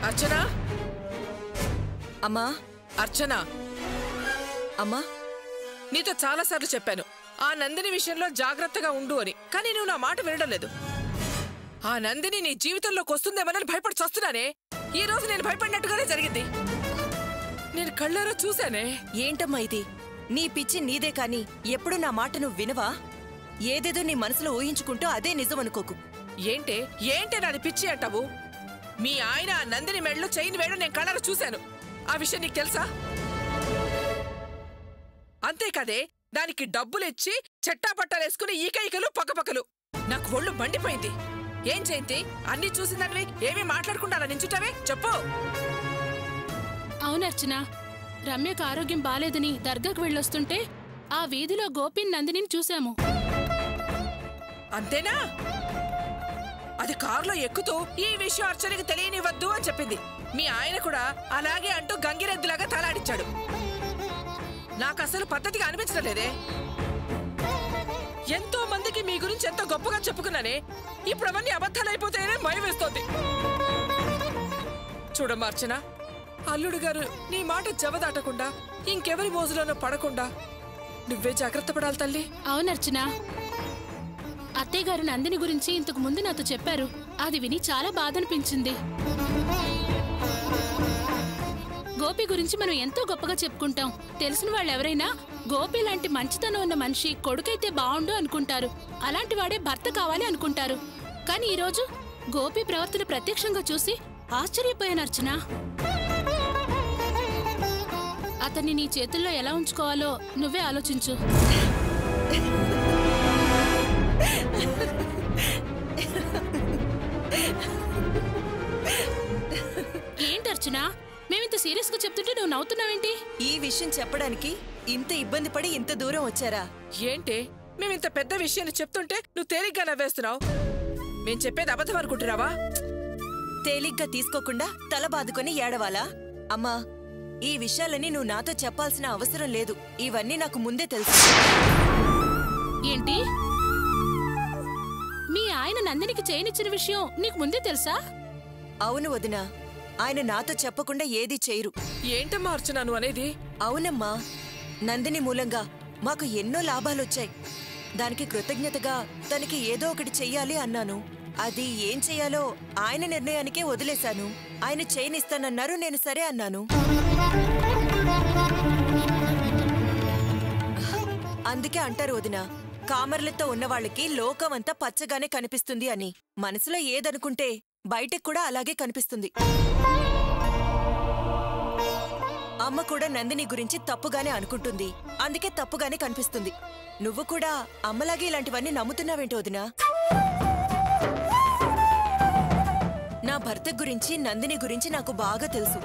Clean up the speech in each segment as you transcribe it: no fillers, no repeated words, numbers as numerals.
అర్చన అమ్మా అర్చన అమ్మా నీతో చాలాసార్లు చెప్పాను ఆ నందిని విషయంలో జాగ్రత్తగా ఉండు అని. కానీ నువ్వు నా మాట వినడం లేదు. ఆ నందిని నీ జీవితంలోకి వస్తుందేమోనని భయపడి చస్తున్నానే. ఈ రోజు నేను భయపడినట్టుగానే జరిగింది. నేను కళ్ళారా చూశానే. ఏంటమ్మా ఇది? నీ పిచ్చి నీదే కాని ఎప్పుడు నా మాట నువ్వు వినవా? ఏదేదో నీ మనసులో ఊహించుకుంటూ అదే నిజం అనుకోకు. ఏంటే నాది పిచ్చి అంటావు? మీ ఆయన ఆ నందిని మెడలో చైన్ వేయడం నేను కళ్ళారా చూశాను. ఆ విషయం నీకు తెలుసా? అంతేకాదే దానికి డబ్బులిచ్చి చెట్టాపట్టాలేసుకుని ఈకైకలు పక్కపక్కలు. నాకు ఒళ్ళు మండిపోయింది. ఏం చేయింది? అన్నీ చూసిందానివి ఏమీ మాట్లాడకుండా అలా నించుంటావే? చెప్పు. అవునర్చన, రమ్యకు ఆరోగ్యం బాలేదని దర్గాకు వెళ్ళొస్తుంటే ఆ వీధిలో గోపిన్ నందినిని చూశాము. అంతేనా? అది కారులో ఎక్కుతూ ఈ విషయం అర్చనకి తెలియనివ్వద్దు అని చెప్పింది. మీ ఆయన కూడా అలాగే అంటూ గంగిరెద్దులాగా తలాడించాడు. నాకు అసలు పద్ధతిగా అనిపించడం లేదే. ఎంతో మందికి మీ గురించి ఎంతో గొప్పగా చెప్పుకున్నానే. ఇప్పుడు అవన్నీ అబద్ధాలైపోతాయనే భయం వేస్తోంది. చూడమ్మా అర్చన, అల్లుడు గారు నీ మాట జవదాటకుండా ఇంకెవరి మోజులోనూ పడకుండా నువ్వే జాగ్రత్త పడాలి తల్లి. అవునర్చన, అత్తయ్య గారు నందిని గురించి ఇంతకు ముందు నాతో చెప్పారు. అది విని చాలా బాధ అనిపించింది. గోపి గురించి మనం ఎంతో గొప్పగా చెప్పుకుంటాం. తెలిసిన వాళ్ళు ఎవరైనా గోపి లాంటి మంచితనం ఉన్న మనిషి కొడుకైతే బాగుండు అనుకుంటారు. అలాంటి వాడే భర్త కావాలి అనుకుంటారు. కానీ ఈరోజు గోపి ప్రవర్తన ప్రత్యక్షంగా చూసి ఆశ్చర్యపోయాను అర్చన. అతన్ని నీ చేతుల్లో ఎలా ఉంచుకోవాలో నువ్వే ఆలోచించు. ఏంటర్చన, మేమింత సీరియస్ గా చెప్తుంటే నువ్వు నవ్వుతున్నావేంటి? ఈ విషయం చెప్పడానికి ఇంత ఇబ్బంది పడి ఇంత దూరం వచ్చారా? ఏంటే మేమింత పెద్ద విషయాన్ని చెప్తుంటే నువ్వు తేలిగ్గా నవ్వేస్తున్నావు? మేం చెప్పేది అబద్ధం అనుకుంటున్నావా? తేలిగ్గా తీసుకోకుండా తల బాదుకొని ఏడవాలా? అమ్మా, ఈ విషయాలన్నీ నువ్వు నాతో చెప్పాల్సిన అవసరం లేదు. ఇవన్నీ నాకు ముందే తెలుసు. ఏంటి? మీ ఆయన నందినికి చేయనిచ్చిన విషయం నీకు ముందే తెలుసా? అవును వదినా, ఆయన నాతో చెప్పకుండా ఏదీ చేయరు. ఏంటమ్మా అర్చన నువ్వు అనేది? అవునమ్మా, నందిని మూలంగా మాకు ఎన్నో లాభాలొచ్చాయి. దానికి కృతజ్ఞతగా తనకి ఏదో ఒకటి చెయ్యాలి అన్నాను. అది ఏం చెయ్యాలో ఆయన నిర్ణయానికే వదిలేశాను. ఆయన చేయనిస్తానన్నారు, నేను సరే అన్నాను. అందుకే అంటారు వదినా, కామర్లతో ఉన్నవాళ్ళకి లోకమంతా పచ్చగానే కనిపిస్తుంది అని. మనసులో ఏదనుకుంటే బయటకు కూడా అలాగే కనిపిస్తుంది. అమ్మ కూడా నందిని గురించి తప్పుగానే అనుకుంటుంది. అందుకే తప్పుగానే కనిపిస్తుంది. నువ్వు కూడా అమ్మలాగే ఇలాంటివన్నీ నమ్ముతున్నావేంటి వదినా? నా భర్త గురించి నందిని గురించి నాకు బాగా తెలుసు.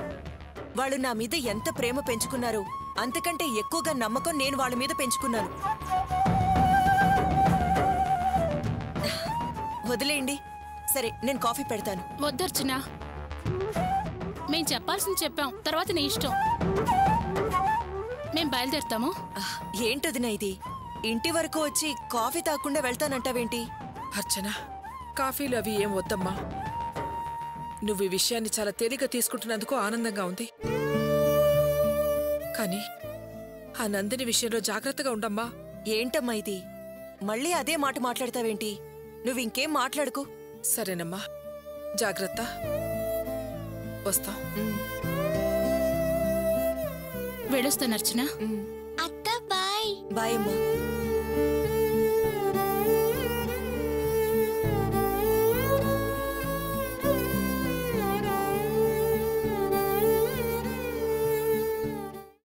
వాళ్ళు నా మీద ఎంత ప్రేమ పెంచుకున్నారో అంతకంటే ఎక్కువగా నమ్మకం నేను వాళ్ళ మీద పెంచుకున్నాను. వదిలేయండి. సరే, నేను కాఫీ పెడతాను. వద్దర్చన, మేం చెప్పాల్సింది చెప్పాం. తర్వాత నీ ఇష్టం. మేం బయలుదేరుతాము. ఏంటదినా ఇది? ఇంటి వరకు వచ్చి కాఫీ తాగకుండా వెళ్తానంటావేంటి? అర్చన, కాఫీలు అవి ఏం వద్దమ్మా. నువ్వు ఈ విషయాన్ని చాలా తేలిగ్గా తీసుకుంటున్నందుకు ఆనందంగా ఉంది. కానీ ఆ నందిని విషయంలో జాగ్రత్తగా ఉండమ్మా. ఏంటమ్మా ఇది? మళ్ళీ అదే మాట మాట్లాడతావేంటి? నువ్వింకేం మాట్లాడుకో. సరేనమ్మా, జాగ్రత్త. వస్తా. వెళ్ళొస్తాను అర్చన. అత్త బాయ్. బాయ్ అమ్మా.